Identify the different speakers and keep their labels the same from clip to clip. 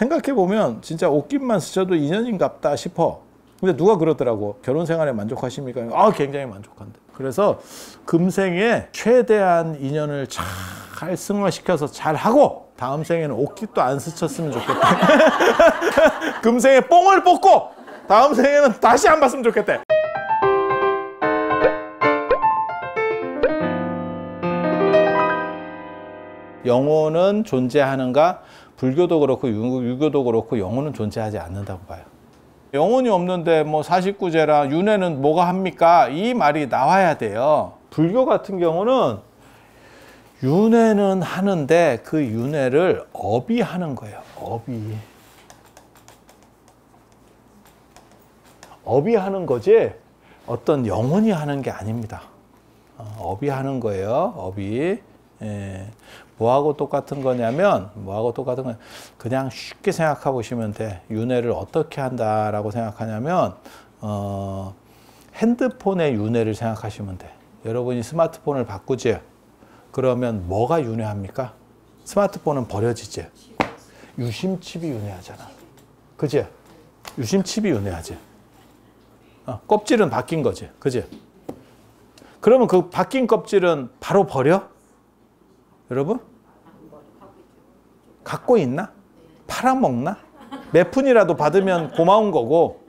Speaker 1: 생각해보면 진짜 옷깃만 스쳐도 인연인갑다 싶어. 근데 누가 그러더라고. 결혼 생활에 만족하십니까? 아, 굉장히 만족한대. 그래서 금생에 최대한 인연을 잘 승화시켜서 잘 하고 다음 생에는 옷깃도 안 스쳤으면 좋겠대. 금생에 뽕을 뽑고 다음 생에는 다시 안 봤으면 좋겠대. 영혼은 존재하는가? 불교도 그렇고 유교도 그렇고 영혼은 존재하지 않는다고 봐요. 영혼이 없는데 뭐 49제라 윤회는 뭐가 합니까? 이 말이 나와야 돼요. 불교 같은 경우는 윤회는 하는데 그 윤회를 업이 하는 거예요. 업이 하는 거지 어떤 영혼이 하는 게 아닙니다. 업이 하는 거예요. 업이. 예. 뭐하고 똑같은 거냐면 그냥 쉽게 생각해 보시면 돼. 윤회를 어떻게 한다라고 생각하냐면 핸드폰의 윤회를 생각하시면 돼. 여러분이 스마트폰을 바꾸지? 그러면 뭐가 윤회합니까? 스마트폰은 버려지지? 유심칩이 윤회하잖아. 그지? 유심칩이 윤회하지. 껍질은 바뀐 거지. 그지? 그러면 그 바뀐 껍질은 바로 버려? 여러분? 갖고 있나? 팔아먹나? 몇 푼이라도 받으면 고마운 거고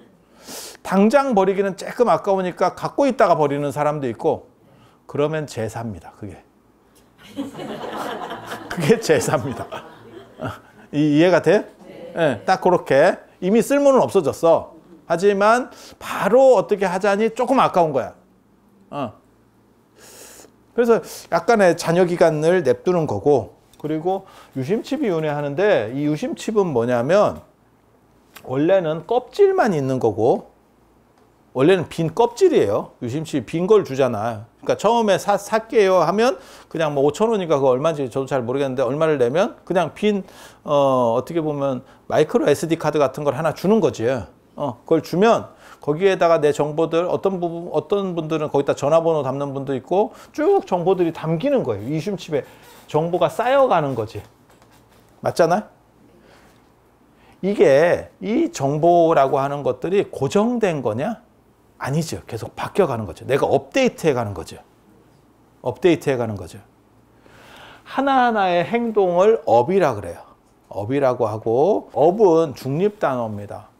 Speaker 1: 당장 버리기는 조금 아까우니까 갖고 있다가 버리는 사람도 있고 그러면 제사입니다. 그게 제사입니다. 이해가 돼? 네, 딱 그렇게 이미 쓸모는 없어졌어. 하지만 바로 어떻게 하자니 조금 아까운 거야. 그래서 약간의 잔여 기간을 냅두는 거고 그리고 유심칩이 윤회하는데 이 유심칩은 뭐냐면 원래는 껍질만 있는 거고 원래는 빈 껍질이에요. 유심칩이 빈 걸 주잖아. 그러니까 처음에 살게요 하면 그냥 뭐 5,000원인가 그거 얼마인지 저도 잘 모르겠는데 얼마를 내면 그냥 빈 어떻게 보면 마이크로 SD 카드 같은 걸 하나 주는 거지. 그걸 주면 거기에다가 내 정보들 어떤 분들은 거기다 전화번호 담는 분도 있고 쭉 정보들이 담기는 거예요. 이 유심칩에 정보가 쌓여가는 거지. 맞잖아요? 이게 이 정보라고 하는 것들이 고정된 거냐? 아니죠. 계속 바뀌어가는 거죠. 내가 업데이트해 가는 거죠. 하나하나의 행동을 업이라 그래요. 업이라고 하고 업은 중립 단어입니다.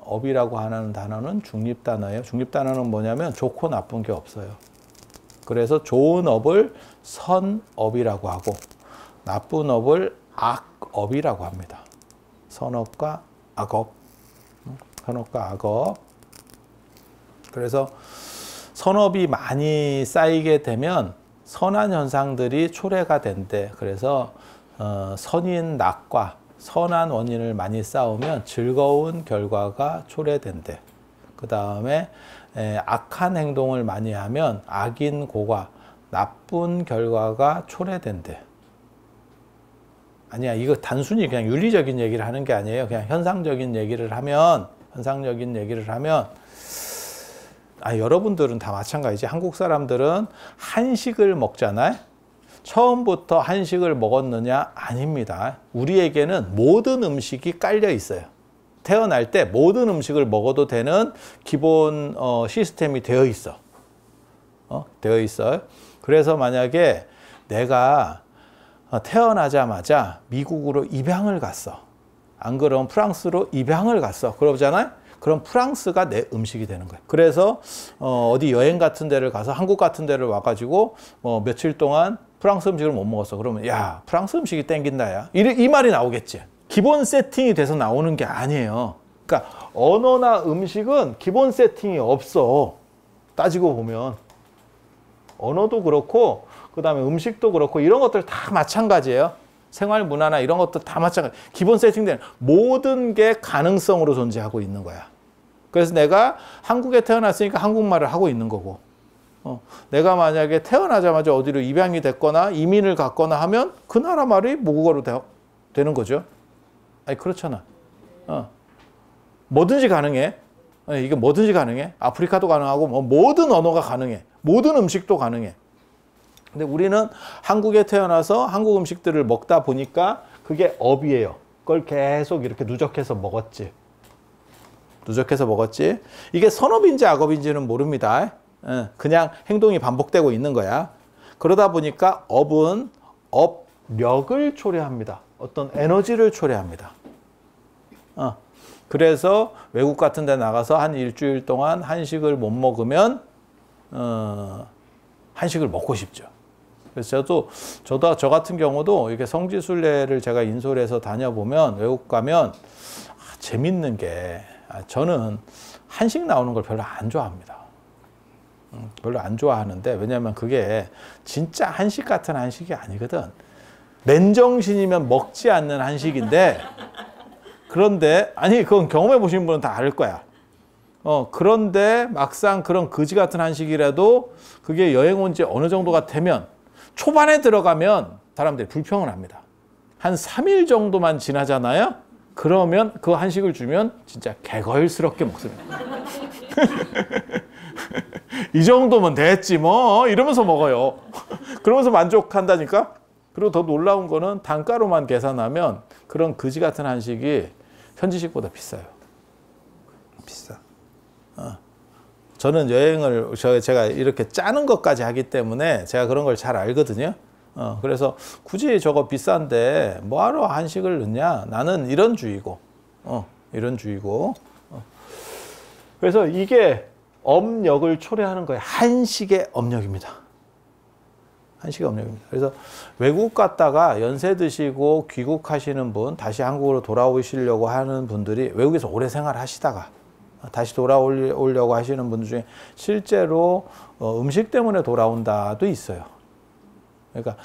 Speaker 1: 업이라고 하는 단어는 중립 단어예요. 중립 단어는 뭐냐면 좋고 나쁜 게 없어요. 그래서 좋은 업을 선업이라고 하고 나쁜 업을 악업이라고 합니다. 선업과 악업. 그래서 선업이 많이 쌓이게 되면 선한 현상들이 초래가 된대. 그래서 선인 낙과 선한 원인을 많이 쌓으면 즐거운 결과가 초래된대. 그 다음에 악한 행동을 많이 하면 악인 고과, 나쁜 결과가 초래된대. 아니야, 이거 단순히 그냥 윤리적인 얘기를 하는 게 아니에요. 그냥 현상적인 얘기를 하면 여러분들은 다 마찬가지지. 한국 사람들은 한식을 먹잖아요. 처음부터 한식을 먹었느냐? 아닙니다. 우리에게는 모든 음식이 깔려 있어요. 태어날 때 모든 음식을 먹어도 되는 기본 시스템이 되어 있어. 되어 있어요. 그래서 만약에 내가 태어나자마자 미국으로 입양을 갔어. 안 그러면 프랑스로 입양을 갔어. 그러잖아요. 그럼 프랑스가 내 음식이 되는 거예요. 그래서 어디 여행 같은 데를 가서 한국 같은 데를 와가지고 며칠 동안 프랑스 음식을 못 먹었어. 그러면 야, 프랑스 음식이 땡긴다 야. 이 말이 나오겠지. 기본 세팅이 돼서 나오는 게 아니에요. 그러니까 언어나 음식은 기본 세팅이 없어. 따지고 보면 언어도 그렇고 그 다음에 음식도 그렇고 이런 것들 다 마찬가지예요. 생활 문화나 이런 것도 다 마찬가지. 기본 세팅된 모든 게 가능성으로 존재하고 있는 거야. 그래서 내가 한국에 태어났으니까 한국말을 하고 있는 거고 내가 만약에 태어나자마자 어디로 입양이 됐거나 이민을 갔거나 하면 그 나라 말이 모국어로 되는 거죠. 아니 그렇잖아. 뭐든지 가능해. 이게 뭐든지 가능해. 아프리카도 가능하고 모든 언어가 가능해. 모든 음식도 가능해. 근데 우리는 한국에 태어나서 한국 음식들을 먹다 보니까 그게 업이에요. 걸 계속 이렇게 누적해서 먹었지. 누적해서 먹었지. 이게 선업인지 악업인지는 모릅니다. 그냥 행동이 반복되고 있는 거야. 그러다 보니까 업은 업력을 초래합니다. 어떤 에너지를 초래합니다. 그래서 외국 같은 데 나가서 한 일주일 동안 한식을 못 먹으면 한식을 먹고 싶죠. 그래서 저 같은 경우도 이렇게 성지순례를 제가 인솔해서 다녀보면 외국 가면 재밌는 게 저는 한식 나오는 걸 별로 안 좋아합니다. 별로 안 좋아하는데 왜냐하면 그게 진짜 한식 같은 한식이 아니거든. 맨정신이면 먹지 않는 한식인데 그런데 아니 그건 경험해 보신 분은 다 알 거야. 그런데 막상 그런 거지 같은 한식이라도 그게 여행 온 지 어느 정도가 되면 초반에 들어가면 사람들이 불평을 합니다. 한 3일 정도만 지나잖아요. 그러면 그 한식을 주면 진짜 개걸스럽게 먹습니다. 이 정도면 됐지 뭐 이러면서 먹어요. 그러면서 만족한다니까. 그리고 더 놀라운 거는 단가로만 계산하면 그런 거지 같은 한식이 현지식보다 비싸요. 비싸. 저는 여행을 제가 이렇게 짜는 것까지 하기 때문에 제가 그런 걸 잘 알거든요. 그래서 굳이 저거 비싼데 뭐하러 한식을 넣냐? 나는 이런 주의고, 이런 주의고. 그래서 이게 업력을 초래하는 거예요. 한식의 업력입니다. 한식의 업력입니다. 그래서 외국 갔다가 연세 드시고 귀국하시는 분, 다시 한국으로 돌아오시려고 하는 분들이 외국에서 오래 생활하시다가 다시 돌아오려고 하시는 분들 중에 실제로 음식 때문에 돌아온다도 있어요. 그러니까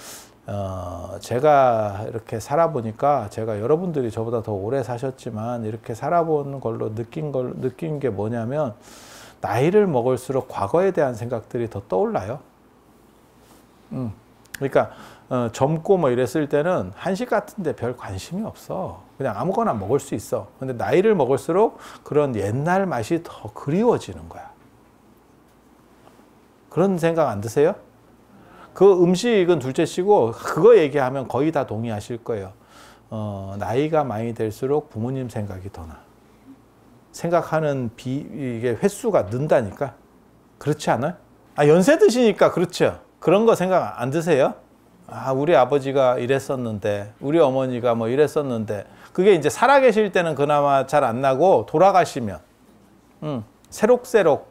Speaker 1: 제가 이렇게 살아보니까 제가 여러분들이 저보다 더 오래 사셨지만 이렇게 살아본 걸로 느낀 게 뭐냐면 나이를 먹을수록 과거에 대한 생각들이 더 떠올라요. 그러니까 젊고 뭐 이랬을 때는 한식 같은데 별 관심이 없어. 그냥 아무거나 먹을 수 있어. 근데 나이를 먹을수록 그런 옛날 맛이 더 그리워지는 거야. 그런 생각 안 드세요? 그 음식은 둘째치고 그거 얘기하면 거의 다 동의하실 거예요. 나이가 많이 들수록 부모님 생각이 더 나. 생각하는 이게 횟수가 는다니까. 그렇지 않아요? 연세 드시니까 그렇죠. 그런 거 생각 안 드세요? 우리 아버지가 이랬었는데, 우리 어머니가 뭐 이랬었는데, 그게 이제 살아계실 때는 그나마 잘 안 나고, 돌아가시면, 새록새록,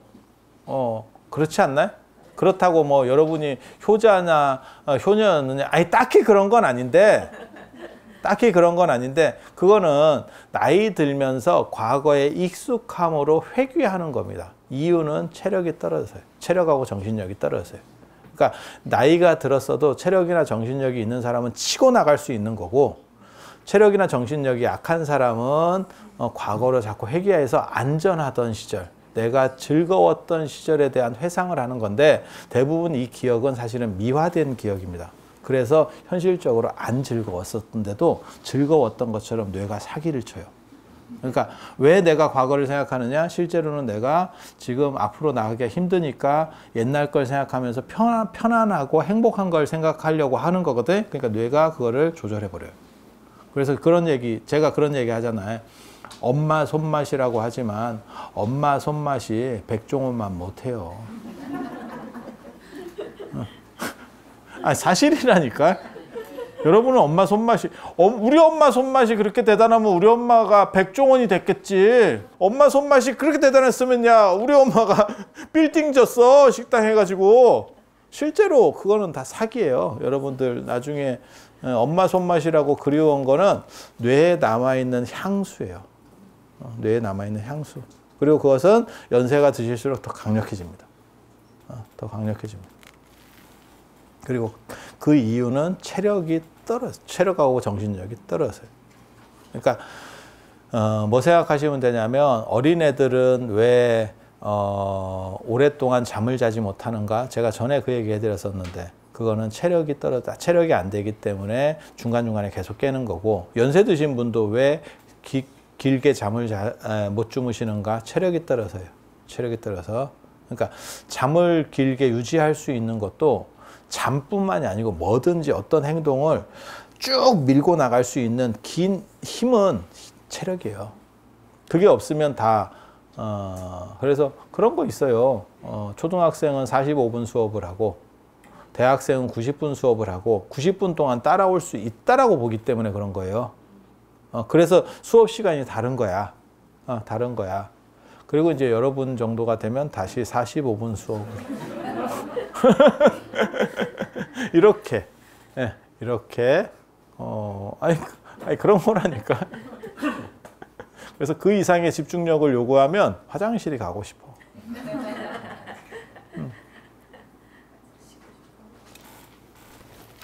Speaker 1: 그렇지 않나요? 그렇다고 뭐 여러분이 효자나 효녀였느냐, 딱히 그런 건 아닌데, 그거는 나이 들면서 과거의 익숙함으로 회귀하는 겁니다. 이유는 체력이 떨어져서요. 체력하고 정신력이 떨어져서요. 그러니까 나이가 들었어도 체력이나 정신력이 있는 사람은 치고 나갈 수 있는 거고 체력이나 정신력이 약한 사람은 과거로 자꾸 회귀해서 안전하던 시절, 내가 즐거웠던 시절에 대한 회상을 하는 건데 대부분 이 기억은 사실은 미화된 기억입니다. 그래서 현실적으로 안 즐거웠었는데도 즐거웠던 것처럼 뇌가 사기를 쳐요. 그러니까 왜 내가 과거를 생각하느냐? 실제로는 내가 지금 앞으로 나가기가 힘드니까 옛날 걸 생각하면서 편안하고 행복한 걸 생각하려고 하는 거거든. 그러니까 뇌가 그거를 조절해 버려요. 그래서 제가 그런 얘기 하잖아요. 엄마 손맛이라고 하지만 엄마 손맛이 백종원만 못해요. 사실이라니까. 여러분은 엄마 손맛이, 우리 엄마 손맛이 그렇게 대단하면 우리 엄마가 백종원이 됐겠지. 엄마 손맛이 그렇게 대단했으면 우리 엄마가 빌딩 졌어, 식당 해가지고. 실제로 그거는 다 사기예요. 여러분들 나중에 엄마 손맛이라고 그리운 거는 뇌에 남아있는 향수예요. 뇌에 남아있는 향수. 그리고 그것은 연세가 드실수록 더 강력해집니다. 더 강력해집니다. 그리고 그 이유는 체력하고 정신력이 떨어져요. 그러니까 뭐 생각하시면 되냐면 어린애들은 왜 오랫동안 잠을 자지 못하는가? 제가 전에 그 얘기 해드렸었는데 그거는 체력이 떨어졌다. 체력이 안 되기 때문에 중간중간에 계속 깨는 거고 연세 드신 분도 왜 길게 잠을 못 주무시는가? 체력이 떨어서요. 체력이 떨어서. 그러니까 잠을 길게 유지할 수 있는 것도 잠뿐만이 아니고 뭐든지 어떤 행동을 쭉 밀고 나갈 수 있는 긴 힘은 체력이에요. 그게 없으면 다 그래서 그런 거 있어요. 초등학생은 45분 수업을 하고 대학생은 90분 수업을 하고 90분 동안 따라올 수 있다라고 보기 때문에 그런 거예요. 그래서 수업 시간이 다른 거야. 다른 거야. 그리고 이제 여러분 정도가 되면 다시 45분 수업을 이렇게 이렇게 아니 그런 거라니까. 그래서 그 이상의 집중력을 요구하면 화장실이 가고 싶어.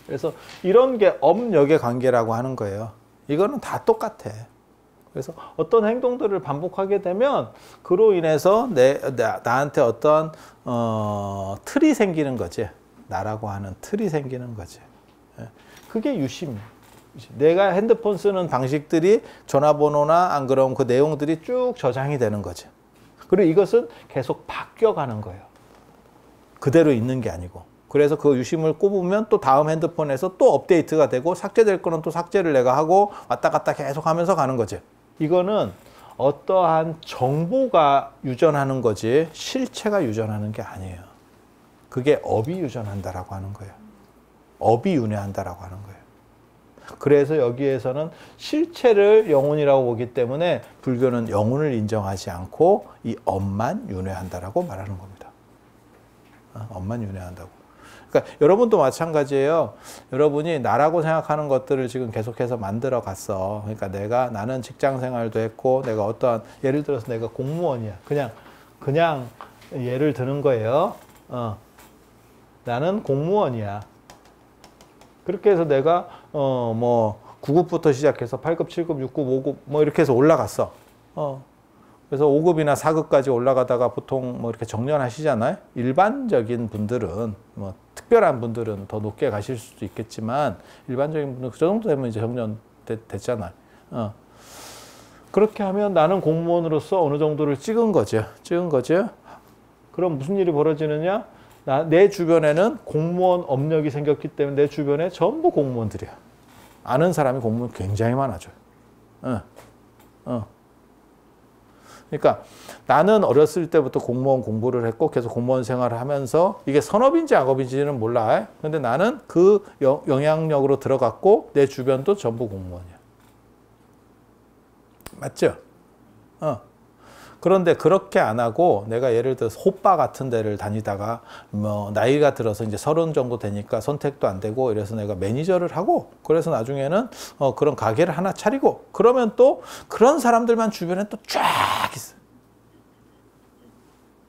Speaker 1: 그래서 이런 게 업력의 관계라고 하는 거예요. 이거는 다 똑같아. 그래서 어떤 행동들을 반복하게 되면 그로 인해서 나한테 어떤 틀이 생기는 거지. 나라고 하는 틀이 생기는 거지. 그게 유심이에요. 내가 핸드폰 쓰는 방식들이 전화번호나 안 그러면 그 내용들이 쭉 저장이 되는 거죠. 그리고 이것은 계속 바뀌어가는 거예요. 그대로 있는 게 아니고. 그래서 그 유심을 꼽으면 또 다음 핸드폰에서 또 업데이트가 되고 삭제될 거는 또 삭제를 내가 하고 왔다 갔다 계속 하면서 가는 거죠. 이거는 어떠한 정보가 유전하는 거지 실체가 유전하는 게 아니에요. 그게 업이 유전한다라고 하는 거예요. 업이 윤회한다라고 하는 거예요. 그래서 여기에서는 실체를 영혼이라고 보기 때문에 불교는 영혼을 인정하지 않고 이 업만 윤회한다라고 말하는 겁니다. 업만 윤회한다고. 그러니까 여러분도 마찬가지예요. 여러분이 나라고 생각하는 것들을 지금 계속해서 만들어 갔어. 그러니까 나는 직장 생활도 했고 내가 어떠한 예를 들어서 내가 공무원이야. 그냥 예를 드는 거예요. 나는 공무원이야. 그렇게 해서 내가 뭐 9급부터 시작해서 8급, 7급, 6급, 5급 뭐 이렇게 해서 올라갔어. 그래서 5급이나 4급까지 올라가다가 보통 뭐 이렇게 정년하시잖아요. 일반적인 분들은 뭐 특별한 분들은 더 높게 가실 수도 있겠지만 일반적인 분들은 그 정도 되면 이제 정년 됐잖아요. 그렇게 하면 나는 공무원으로서 어느 정도를 찍은 거죠. 그럼 무슨 일이 벌어지느냐? 내 주변에는 공무원 업력이 생겼기 때문에 내 주변에 전부 공무원들이야. 아는 사람이 공무원 굉장히 많아져요. 그러니까 나는 어렸을 때부터 공무원 공부를 했고 계속 공무원 생활을 하면서 이게 선업인지 악업인지는 몰라. 근데 나는 그 영향력으로 들어갔고 내 주변도 전부 공무원이야. 맞죠? 그런데 그렇게 안 하고 내가 예를 들어서 호빠 같은 데를 다니다가 뭐 나이가 들어서 이제 30 정도 되니까 선택도 안 되고 이래서 내가 매니저를 하고 그래서 나중에는 그런 가게를 하나 차리고 그러면 또 그런 사람들만 주변에 또 쫙 있어요.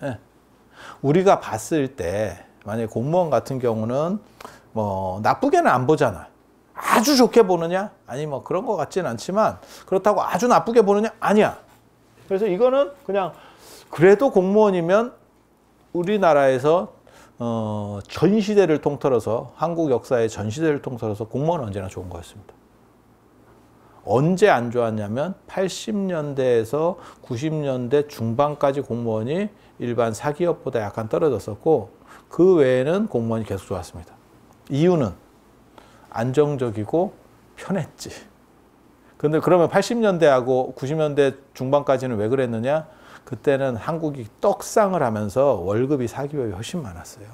Speaker 1: 네. 우리가 봤을 때 만약에 공무원 같은 경우는 뭐 나쁘게는 안 보잖아. 아주 좋게 보느냐? 아니 뭐 그런 것 같지는 않지만 그렇다고 아주 나쁘게 보느냐? 아니야. 그래서 이거는 그냥 그래도 공무원이면 우리나라에서 전 시대를 통틀어서 한국 역사의 전 시대를 통틀어서 공무원은 언제나 좋은 거였습니다. 언제 안 좋았냐면 80년대에서 90년대 중반까지 공무원이 일반 사기업보다 약간 떨어졌었고 그 외에는 공무원이 계속 좋았습니다. 이유는 안정적이고 편했지. 근데 그러면 80년대하고 90년대 중반까지는 왜 그랬느냐? 그때는 한국이 떡상을 하면서 월급이 사기업이 훨씬 많았어요.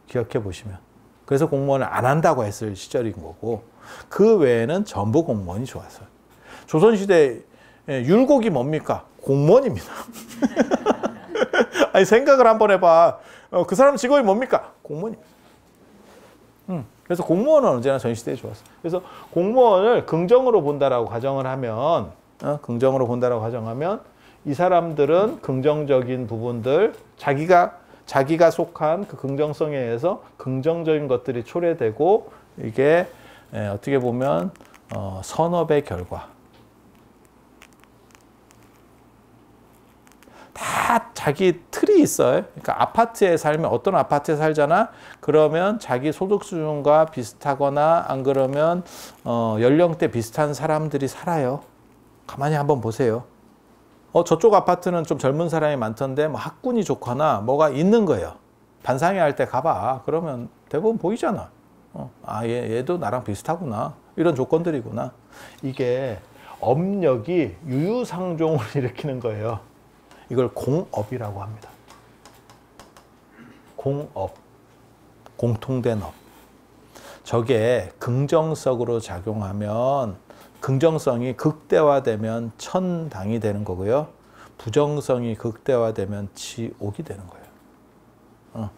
Speaker 1: 기억해 보시면. 그래서 공무원을 안 한다고 했을 시절인 거고 그 외에는 전부 공무원이 좋았어요. 조선시대 율곡이 뭡니까? 공무원입니다. 아니 생각을 한번 해봐. 그 사람 직업이 뭡니까? 공무원입니다. 그래서 공무원은 언제나 전 시대에 좋았어요. 그래서 공무원을 긍정으로 본다라고 가정을 하면, 이 사람들은 긍정적인 부분들, 자기가 속한 그 긍정성에 의해서 긍정적인 것들이 초래되고 이게 어떻게 보면 선업의 결과. 다 자기 틀이 있어요. 그러니까 아파트에 살면 어떤 아파트에 살잖아. 그러면 자기 소득 수준과 비슷하거나 안 그러면 연령대 비슷한 사람들이 살아요. 가만히 한번 보세요. 저쪽 아파트는 좀 젊은 사람이 많던데 뭐 학군이 좋거나 뭐가 있는 거예요. 반상회 할 때 가봐. 그러면 대부분 보이잖아. 얘도 나랑 비슷하구나. 이런 조건들이구나. 이게 업력이 유유상종을 일으키는 거예요. 이걸 공업이라고 합니다. 공업, 공통된 업. 저게 긍정성으로 작용하면 긍정성이 극대화되면 천당이 되는 거고요. 부정성이 극대화되면 지옥이 되는 거예요.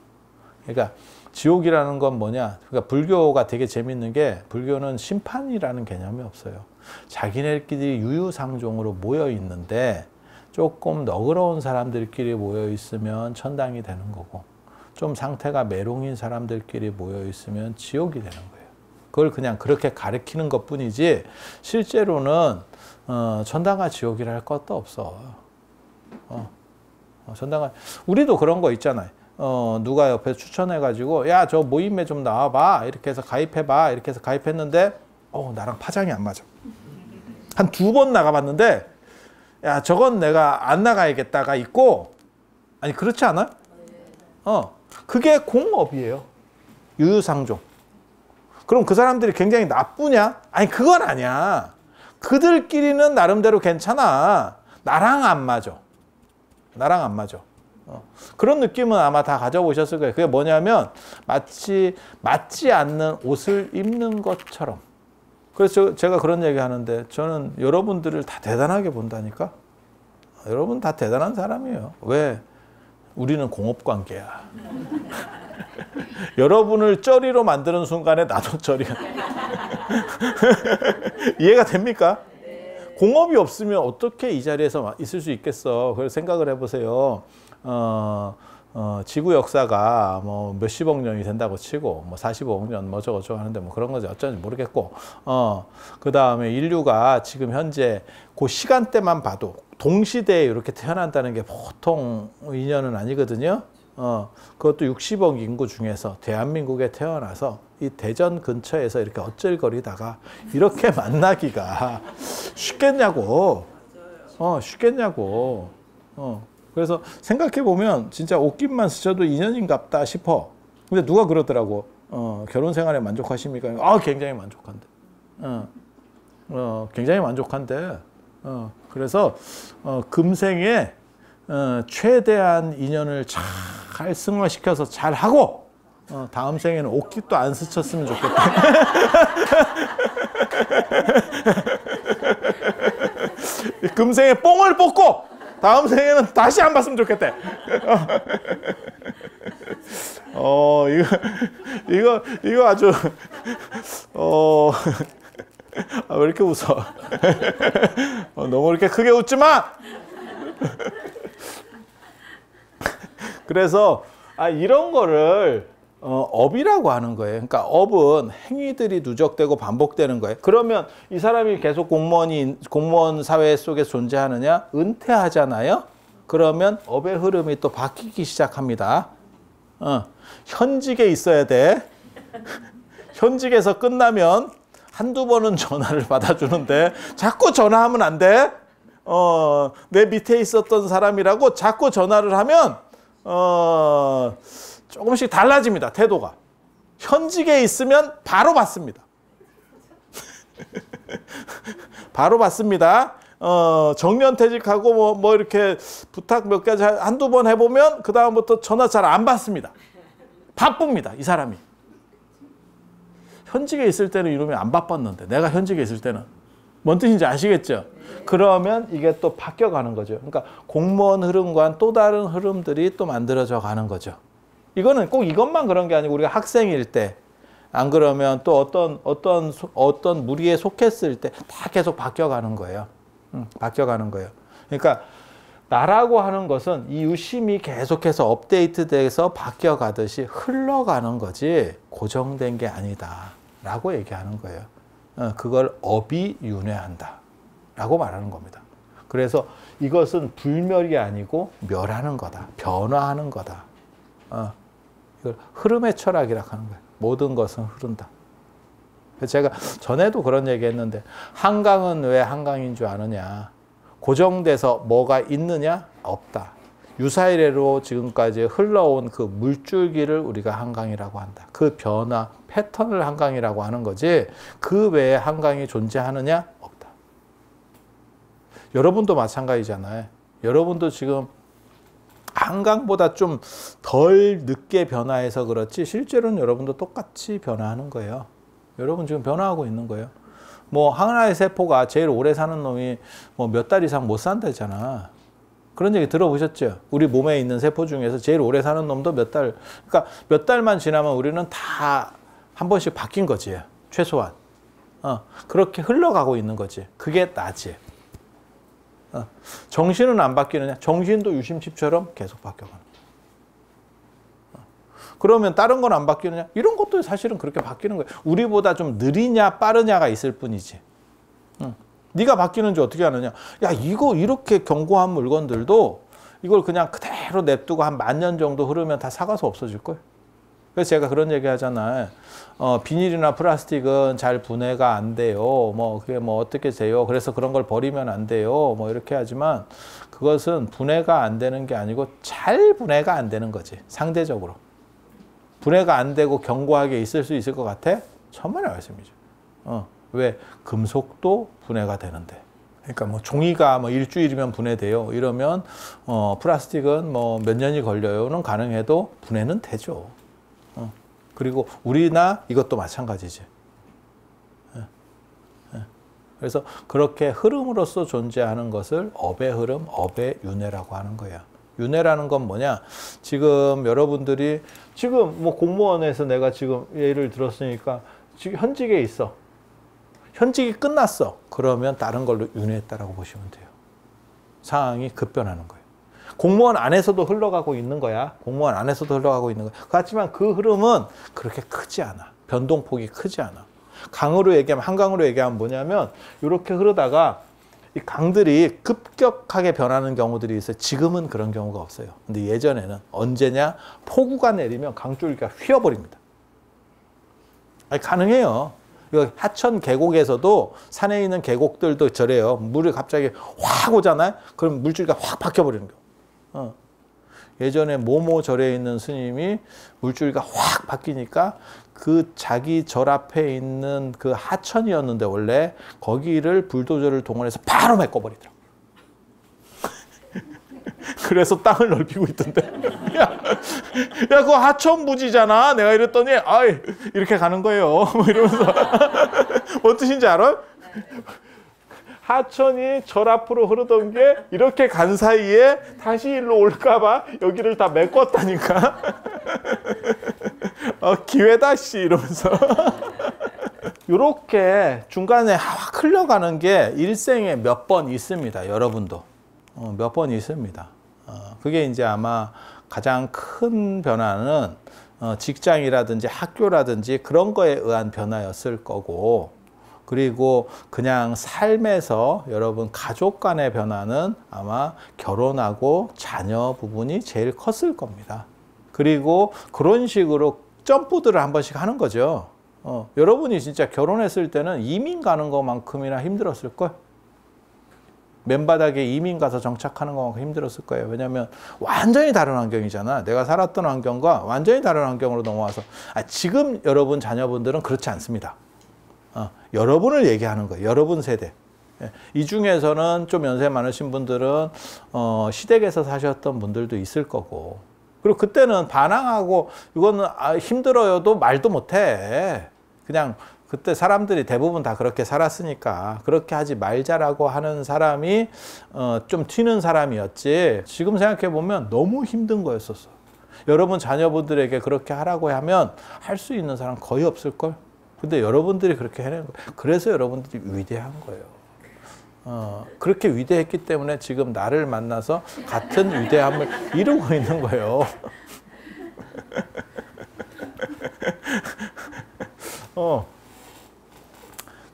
Speaker 1: 그러니까 지옥이라는 건 뭐냐? 그러니까 불교가 되게 재밌는 게 불교는 심판이라는 개념이 없어요. 자기네끼리 유유상종으로 모여 있는데 조금 너그러운 사람들끼리 모여 있으면 천당이 되는 거고 좀 상태가 메롱인 사람들끼리 모여 있으면 지옥이 되는 거예요. 그걸 그냥 그렇게 가르치는 것뿐이지 실제로는 천당과 지옥이라 할 것도 없어. 천당과 우리도 그런 거 있잖아요. 누가 옆에 추천해가지고 야, 저 모임에 좀 나와봐 이렇게 해서 가입해봐 이렇게 해서 가입했는데 나랑 파장이 안 맞아. 한 2번 나가봤는데 야, 저건 내가 안 나가야겠다가 있고 아니 그렇지 않아요? 그게 공업이에요. 유유상종. 그럼 그 사람들이 굉장히 나쁘냐? 아니 그건 아니야. 그들끼리는 나름대로 괜찮아. 나랑 안 맞아. 나랑 안 맞아. 그런 느낌은 아마 다 가져보셨을 거예요. 그게 뭐냐면 마치 맞지 않는 옷을 입는 것처럼. 그래서 제가 그런 얘기 하는데 저는 여러분들을 다 대단하게 본다니까. 여러분 다 대단한 사람이에요. 왜? 우리는 공업관계야. 여러분을 쩌리로 만드는 순간에 나도 쩌리야. 이해가 됩니까? 공업이 없으면 어떻게 이 자리에서 있을 수 있겠어. 그래서 생각을 해보세요. 지구 역사가 뭐 몇십억 년이 된다고 치고 뭐 45억 년 뭐 저거 하는데 뭐 그런 거지 어쩐지 모르겠고 그 다음에 인류가 지금 현재 그 시간대만 봐도 동시대에 이렇게 태어난다는 게 보통 인연은 아니거든요. 그것도 60억 인구 중에서 대한민국에 태어나서 이 대전 근처에서 이렇게 어쩔거리다가 이렇게 만나기가 쉽겠냐고. 쉽겠냐고. 그래서 생각해 보면 진짜 옷깃만 스쳐도 인연인갑다 싶어. 근데 누가 그러더라고. 결혼 생활에 만족하십니까? 굉장히 만족한데. 굉장히 만족한데. 그래서 금생에 최대한 인연을 잘 승화시켜서 잘 하고 다음 생에는 옷깃도 안 스쳤으면 좋겠다. 금생에 뽕을 뽑고 다음 생에는 다시 안 봤으면 좋겠대. 이거 아주 왜 이렇게 웃어? 너무 이렇게 크게 웃지 마. 그래서 이런 거를 업이라고 하는 거예요. 그러니까 업은 행위들이 누적되고 반복되는 거예요. 그러면 이 사람이 계속 공무원 사회 속에 존재하느냐? 은퇴하잖아요. 그러면 업의 흐름이 또 바뀌기 시작합니다. 현직에 있어야 돼. 현직에서 끝나면 한두 번은 전화를 받아주는데 자꾸 전화하면 안 돼. 내 밑에 있었던 사람이라고 자꾸 전화를 하면 조금씩 달라집니다. 태도가. 현직에 있으면 바로 받습니다. 바로 받습니다. 정년퇴직하고 뭐 이렇게 부탁 몇 가지 한두 번 해보면 그 다음부터 전화 잘 안 받습니다. 바쁩니다. 이 사람이. 현직에 있을 때는 이러면 안 바빴는데 내가 현직에 있을 때는 뭔 뜻인지 아시겠죠? 그러면 이게 또 바뀌어가는 거죠. 그러니까 공무원 흐름과는 또 다른 흐름들이 또 만들어져 가는 거죠. 이거는 꼭 이것만 그런 게 아니고 우리가 학생일 때 안 그러면 또 어떤 무리에 속했을 때 다 계속 바뀌어가는 거예요. 바뀌어가는 거예요. 그러니까 나라고 하는 것은 이 유심히 계속해서 업데이트돼서 바뀌어가듯이 흘러가는 거지 고정된 게 아니다 라고 얘기하는 거예요. 그걸 업이 윤회한다 라고 말하는 겁니다. 그래서 이것은 불멸이 아니고 멸하는 거다. 변화하는 거다. 이걸 흐름의 철학이라고 하는 거예요. 모든 것은 흐른다. 제가 전에도 그런 얘기 했는데 한강은 왜 한강인 줄 아느냐? 고정돼서 뭐가 있느냐? 없다. 유사이래로 지금까지 흘러온 그 물줄기를 우리가 한강이라고 한다. 그 변화, 패턴을 한강이라고 하는 거지 그 외에 한강이 존재하느냐? 없다. 여러분도 마찬가지잖아요. 여러분도 지금 한강보다 좀 덜 늦게 변화해서 그렇지 실제로는 여러분도 똑같이 변화하는 거예요. 여러분 지금 변화하고 있는 거예요. 뭐 하나의 세포가 제일 오래 사는 놈이 뭐 몇 달 이상 못 산다잖아. 그런 얘기 들어보셨죠? 우리 몸에 있는 세포 중에서 제일 오래 사는 놈도 몇 달, 그러니까 몇 달만 지나면 우리는 다 한 번씩 바뀐 거지. 최소한. 그렇게 흘러가고 있는 거지. 그게 나지. 정신은 안 바뀌느냐? 정신도 유심칩처럼 계속 바뀌어가는 거야. 그러면 다른 건 안 바뀌느냐? 이런 것도 사실은 그렇게 바뀌는 거예요. 우리보다 좀 느리냐 빠르냐가 있을 뿐이지. 네가 바뀌는지 어떻게 하느냐? 야, 이거 이렇게 견고한 물건들도 이걸 그냥 그대로 냅두고 한 10,000년 정도 흐르면 다 삭아서 없어질 거예요. 그래서 제가 그런 얘기 하잖아요. 비닐이나 플라스틱은 잘 분해가 안 돼요. 뭐 그게 뭐 어떻게 돼요? 그래서 그런 걸 버리면 안 돼요. 뭐 이렇게 하지만 그것은 분해가 안 되는 게 아니고 잘 분해가 안 되는 거지. 상대적으로. 분해가 안 되고 견고하게 있을 수 있을 것 같아? 천만의 말씀이죠. 왜? 금속도 분해가 되는데. 그러니까 뭐 종이가 뭐 일주일이면 분해돼요. 이러면 플라스틱은 뭐 몇 년이 걸려요는 가능해도 분해는 되죠. 그리고 우리나 이것도 마찬가지지. 그래서 그렇게 흐름으로서 존재하는 것을 업의 흐름, 업의 윤회라고 하는 거야. 윤회라는 건 뭐냐? 지금 여러분들이 지금 뭐 공무원에서 내가 지금 예를 들었으니까 지금 현직에 있어. 현직이 끝났어. 그러면 다른 걸로 윤회했다라고 보시면 돼요. 상황이 급변하는 거예요. 공무원 안에서도 흘러가고 있는 거야. 공무원 안에서도 흘러가고 있는 거야. 그렇지만 그 흐름은 그렇게 크지 않아. 변동폭이 크지 않아. 강으로 얘기하면, 한강으로 얘기하면 뭐냐면 이렇게 흐르다가 이 강들이 급격하게 변하는 경우들이 있어요. 지금은 그런 경우가 없어요. 근데 예전에는 언제냐? 폭우가 내리면 강줄기가 휘어버립니다. 아니, 가능해요. 이거 하천 계곡에서도 산에 있는 계곡들도 저래요. 물이 갑자기 확 오잖아요. 그럼 물줄기가 확 바뀌어버리는 거예요. 예전에 모모절에 있는 스님이 물줄기가 확 바뀌니까 그 자기 절 앞에 있는 그 하천이었는데 원래 거기를 불도저를 동원해서 바로 메꿔버리더라고요. 그래서 땅을 넓히고 있던데. 야, 그거 하천부지잖아. 내가 이랬더니 아이 이렇게 가는 거예요. 뭐 이러면서 뭔 뜻인지 알아요? 하천이 절 앞으로 흐르던 게 이렇게 간 사이에 다시 일로 올까봐 여기를 다 메꿨다니까. 기회다 씨 이러면서. 이렇게 중간에 확 흘러가는 게 일생에 몇 번 있습니다. 여러분도 몇 번 있습니다. 그게 이제 아마 가장 큰 변화는 직장이라든지 학교라든지 그런 거에 의한 변화였을 거고, 그리고 그냥 삶에서 여러분 가족 간의 변화는 아마 결혼하고 자녀 부분이 제일 컸을 겁니다. 그리고 그런 식으로 점프들을 한 번씩 하는 거죠. 여러분이 진짜 결혼했을 때는 이민 가는 것만큼이나 힘들었을 거예요. 맨바닥에 이민 가서 정착하는 것만큼 힘들었을 거예요. 왜냐하면 완전히 다른 환경이잖아. 내가 살았던 환경과 완전히 다른 환경으로 넘어와서. 지금 여러분 자녀분들은 그렇지 않습니다. 여러분을 얘기하는 거예요. 여러분 세대. 이 중에서는 좀 연세 많으신 분들은 시댁에서 사셨던 분들도 있을 거고, 그리고 그때는 반항하고 이거는 힘들어요도 말도 못해. 그냥 그때 사람들이 대부분 다 그렇게 살았으니까 그렇게 하지 말자라고 하는 사람이 좀 튀는 사람이었지, 지금 생각해 보면 너무 힘든 거였었어. 여러분 자녀분들에게 그렇게 하라고 하면 할 수 있는 사람 거의 없을걸. 근데 여러분들이 그렇게 해낸 거예요. 그래서 여러분들이 위대한 거예요. 그렇게 위대했기 때문에 지금 나를 만나서 같은 위대함을 이루고 있는 거예요.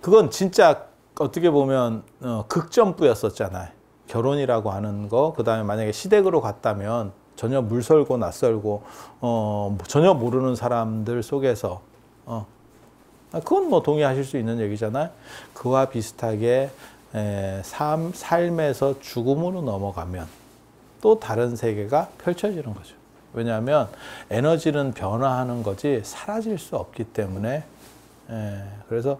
Speaker 1: 그건 진짜 어떻게 보면 극점프였었잖아요. 결혼이라고 하는 거, 그 다음에 만약에 시댁으로 갔다면 전혀 물설고 낯설고 전혀 모르는 사람들 속에서 그건 뭐 동의하실 수 있는 얘기잖아요. 그와 비슷하게 삶에서 죽음으로 넘어가면 또 다른 세계가 펼쳐지는 거죠. 왜냐하면 에너지는 변화하는 거지 사라질 수 없기 때문에. 그래서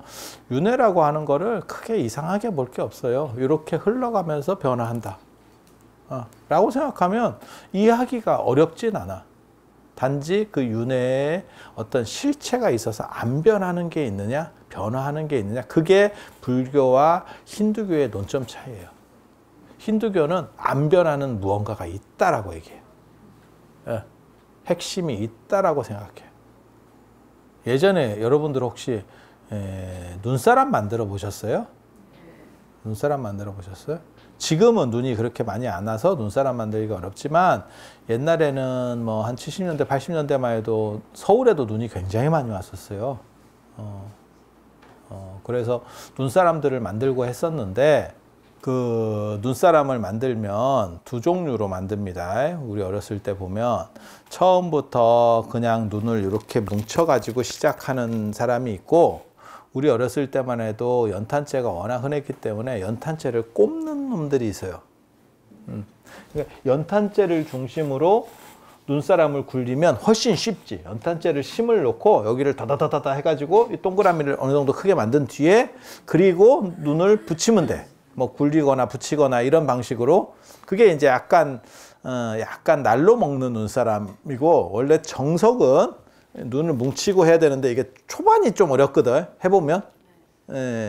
Speaker 1: 윤회라고 하는 거를 크게 이상하게 볼 게 없어요. 이렇게 흘러가면서 변화한다 라고 생각하면 이해하기가 어렵진 않아. 단지 그 윤회에 어떤 실체가 있어서 안 변하는 게 있느냐, 변화하는 게 있느냐, 그게 불교와 힌두교의 논점 차이예요. 힌두교는 안 변하는 무언가가 있다라고 얘기해요. 핵심이 있다라고 생각해요. 예전에 여러분들 혹시 눈사람 만들어 보셨어요? 눈사람 만들어 보셨어요? 지금은 눈이 그렇게 많이 안 와서 눈사람 만들기가 어렵지만 옛날에는 뭐 한 70년대, 80년대만 해도 서울에도 눈이 굉장히 많이 왔었어요. 그래서 눈사람들을 만들고 했었는데 그 눈사람을 만들면 두 종류로 만듭니다. 우리 어렸을 때 보면 처음부터 그냥 눈을 이렇게 뭉쳐가지고 시작하는 사람이 있고, 우리 어렸을 때만 해도 연탄재가 워낙 흔했기 때문에 연탄재를 꼽는 놈들이 있어요. 그러니까 연탄재를 중심으로 눈사람을 굴리면 훨씬 쉽지. 연탄재를 심을 놓고 여기를 다다다다다 해가지고 이 동그라미를 어느 정도 크게 만든 뒤에 그리고 눈을 붙이면 돼. 뭐 굴리거나 붙이거나 이런 방식으로. 그게 이제 약간 날로 먹는 눈사람이고, 원래 정석은 눈을 뭉치고 해야 되는데 이게 초반이 좀 어렵거든. 해보면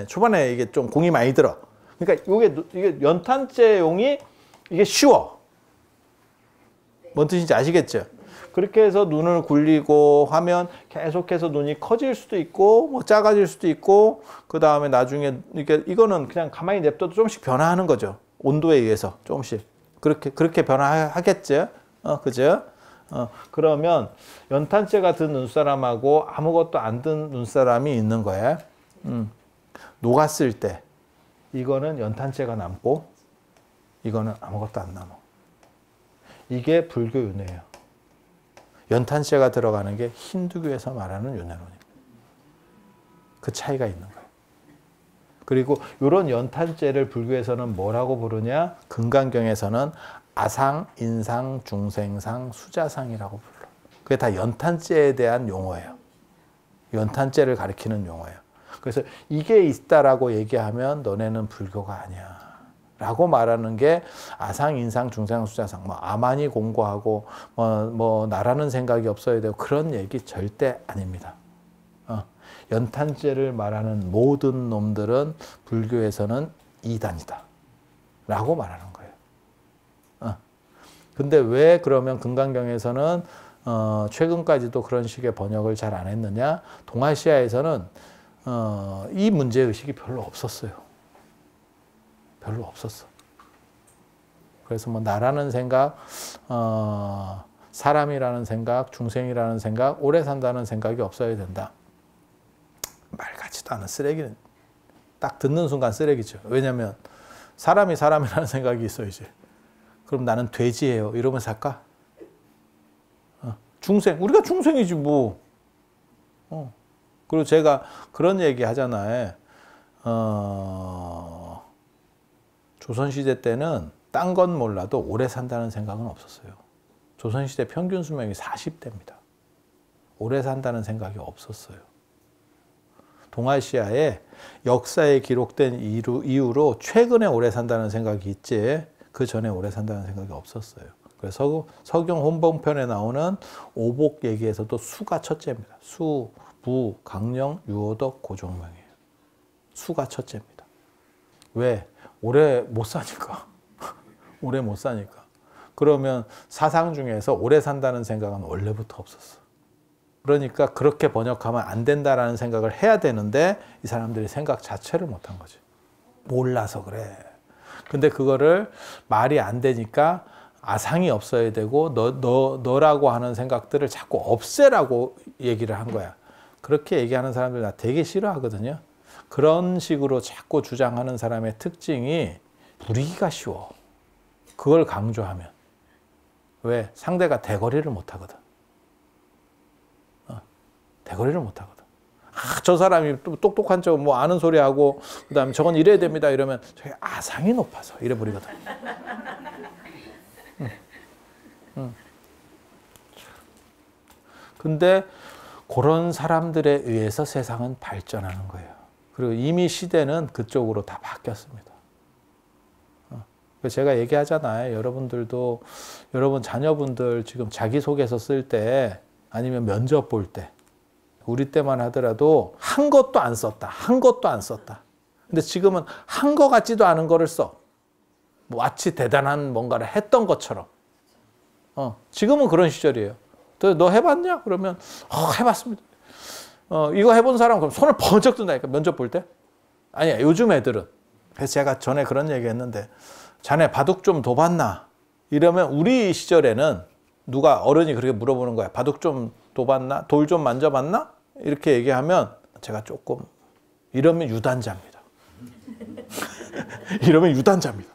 Speaker 1: 초반에 이게 좀 공이 많이 들어. 그러니까 이게 연탄재용이 이게 쉬워. 뭔 뜻인지 아시겠죠? 그렇게 해서 눈을 굴리고 하면 계속해서 눈이 커질 수도 있고 뭐 작아질 수도 있고, 그 다음에 나중에 이거는 그냥 가만히 냅둬도 조금씩 변화하는 거죠. 온도에 의해서 조금씩 그렇게 변화하겠죠. 그죠? 그러면 연탄재가 든 눈사람하고 아무것도 안 든 눈사람이 있는 거예요. 녹았을 때 이거는 연탄재가 남고 이거는 아무것도 안 남아. 이게 불교 윤회예요. 연탄재가 들어가는 게 힌두교에서 말하는 윤회론입니다. 그 차이가 있는 거예요. 그리고 이런 연탄재를 불교에서는 뭐라고 부르냐? 금강경에서는 아상, 인상, 중생상, 수자상이라고 불러. 그게 다 연탄재에 대한 용어예요. 연탄재를 가리키는 용어예요. 그래서 이게 있다라고 얘기하면 너네는 불교가 아니야 라고 말하는 게 아상, 인상, 중생, 수자상, 뭐 아만이 공고하고 뭐 나라는 생각이 없어야 되고 그런 얘기 절대 아닙니다. 연탄재를 말하는 모든 놈들은 불교에서는 이단이다 라고 말하는 거예요. 근데 왜 그러면 금강경에서는 최근까지도 그런 식의 번역을 잘 안 했느냐? 동아시아에서는 이 문제의식이 별로 없었어요. 별로 없었어. 그래서 뭐 나라는 생각, 사람이라는 생각, 중생이라는 생각, 오래 산다는 생각이 없어야 된다. 말 같지도 않은 쓰레기는 딱 듣는 순간 쓰레기죠. 왜냐하면 사람이 사람이라는 생각이 있어 이제. 그럼 나는 돼지예요. 이러면서 할까? 중생, 우리가 중생이지 뭐. 그리고 제가 그런 얘기 하잖아요. 조선시대 때는 딴 건 몰라도 오래 산다는 생각은 없었어요. 조선시대 평균 수명이 40대입니다. 오래 산다는 생각이 없었어요. 동아시아에 역사에 기록된 이후로 최근에 오래 산다는 생각이 있지, 그 전에 오래 산다는 생각이 없었어요. 그래서 서경 혼봉편에 나오는 오복 얘기에서도 수가 첫째입니다. 수, 부, 강령, 유오덕, 고종명이에요. 수가 첫째입니다. 왜? 오래 못 사니까. 오래 못 사니까. 그러면 사상 중에서 오래 산다는 생각은 원래부터 없었어. 그러니까 그렇게 번역하면 안 된다라는 생각을 해야 되는데 이 사람들이 생각 자체를 못한 거지. 몰라서 그래. 근데 그거를 말이 안 되니까 아상이 없어야 되고 너라고 하는 생각들을 자꾸 없애라고 얘기를 한 거야. 그렇게 얘기하는 사람들 나 되게 싫어하거든요. 그런 식으로 자꾸 주장하는 사람의 특징이 부리기가 쉬워. 그걸 강조하면. 왜? 상대가 대거리를 못하거든. 대거리를 못하거든. 저 사람이 또 똑똑한 척 뭐 아는 소리 하고 그다음에 저건 이래야 됩니다 이러면 저게 아상이 높아서 이래 버리거든. 근데 그런 사람들에 의해서 세상은 발전하는 거예요. 그리고 이미 시대는 그쪽으로 다 바뀌었습니다. 제가 얘기하잖아요. 여러분들도 여러분 자녀분들 지금 자기소개서 쓸 때 아니면 면접 볼 때 우리 때만 하더라도 한 것도 안 썼다. 한 것도 안 썼다. 근데 지금은 한 거 같지도 않은 거를 써. 마치 대단한 뭔가를 했던 것처럼. 지금은 그런 시절이에요. 너 해봤냐? 그러면 해봤습니다. 이거 해본 사람 그럼 손을 번쩍 든다니까 면접 볼 때. 아니야 요즘 애들은. 그래서 제가 전에 그런 얘기 했는데 자네 바둑 좀 둬봤나? 이러면 우리 시절에는 누가 어른이 그렇게 물어보는 거야. 바둑 좀 둬봤나? 돌 좀 만져봤나? 이렇게 얘기하면 제가 조금 이러면 유단자입니다. 이러면 유단자입니다.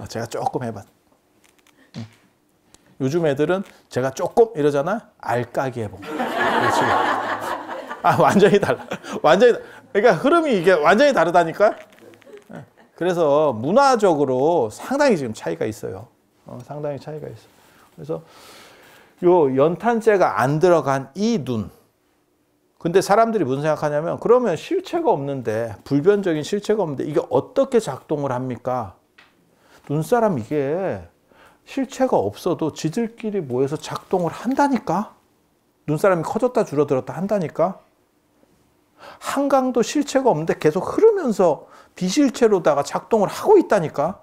Speaker 1: 제가 조금 해봤. 요즘 애들은 제가 조금 이러잖아. 알까기 해본. 그렇지. 완전히 달라. 완전히 그러니까 흐름이 이게 완전히 다르다니까. 그래서 문화적으로 상당히 지금 차이가 있어요. 상당히 차이가 있어. 그래서 요 연탄재가 안 들어간 이 눈. 근데 사람들이 무슨 생각하냐면 그러면 실체가 없는데 불변적인 실체가 없는데 이게 어떻게 작동을 합니까? 눈사람 이게 실체가 없어도 지들끼리 모여서 작동을 한다니까? 눈사람이 커졌다 줄어들었다 한다니까? 한강도 실체가 없는데 계속 흐르면서 비실체로다가 작동을 하고 있다니까?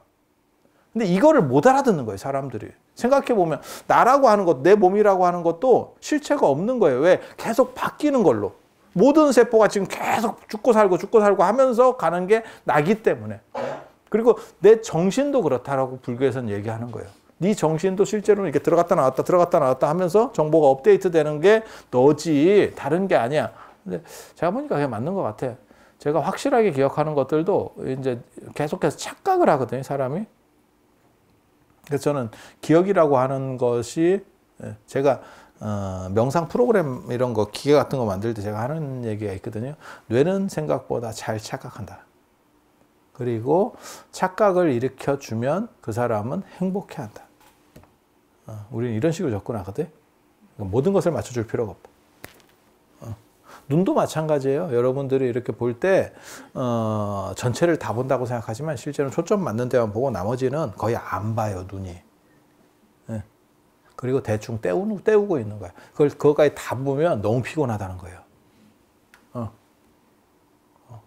Speaker 1: 근데 이거를 못 알아듣는 거예요, 사람들이. 생각해보면 나라고 하는 것, 내 몸이라고 하는 것도 실체가 없는 거예요. 왜? 계속 바뀌는 걸로. 모든 세포가 지금 계속 죽고 살고 하면서 가는 게 나기 때문에. 그리고 내 정신도 그렇다라고 불교에서는 얘기하는 거예요. 네 정신도 실제로는 이렇게 들어갔다 나왔다 하면서 정보가 업데이트 되는 게 너지 다른 게 아니야. 근데 제가 보니까 그게 맞는 것 같아. 제가 확실하게 기억하는 것들도 이제 계속해서 착각을 하거든요, 사람이. 그래서 저는 기억이라고 하는 것이 제가 명상 프로그램 이런 거 기계 같은 거 만들 때 제가 하는 얘기가 있거든요. 뇌는 생각보다 잘 착각한다. 그리고 착각을 일으켜주면 그 사람은 행복해한다. 우리는 이런 식으로 접근하거든. 모든 것을 맞춰줄 필요가 없다. 눈도 마찬가지예요. 여러분들이 이렇게 볼 때 전체를 다 본다고 생각하지만 실제로는 초점 맞는 데만 보고 나머지는 거의 안 봐요, 눈이. 그리고 대충 때우고 있는 거야. 그거까지 다 보면 너무 피곤하다는 거예요.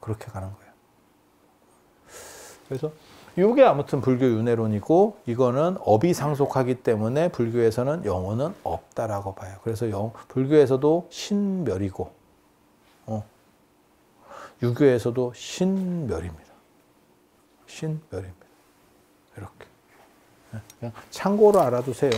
Speaker 1: 그렇게 가는 거예요. 그래서 이게 아무튼 불교 윤회론이고 이거는 업이 상속하기 때문에 불교에서는 영혼은 없다라고 봐요. 그래서 불교에서도 신멸이고 유교에서도 신멸입니다. 신멸입니다. 이렇게. 그냥 참고로 알아두세요.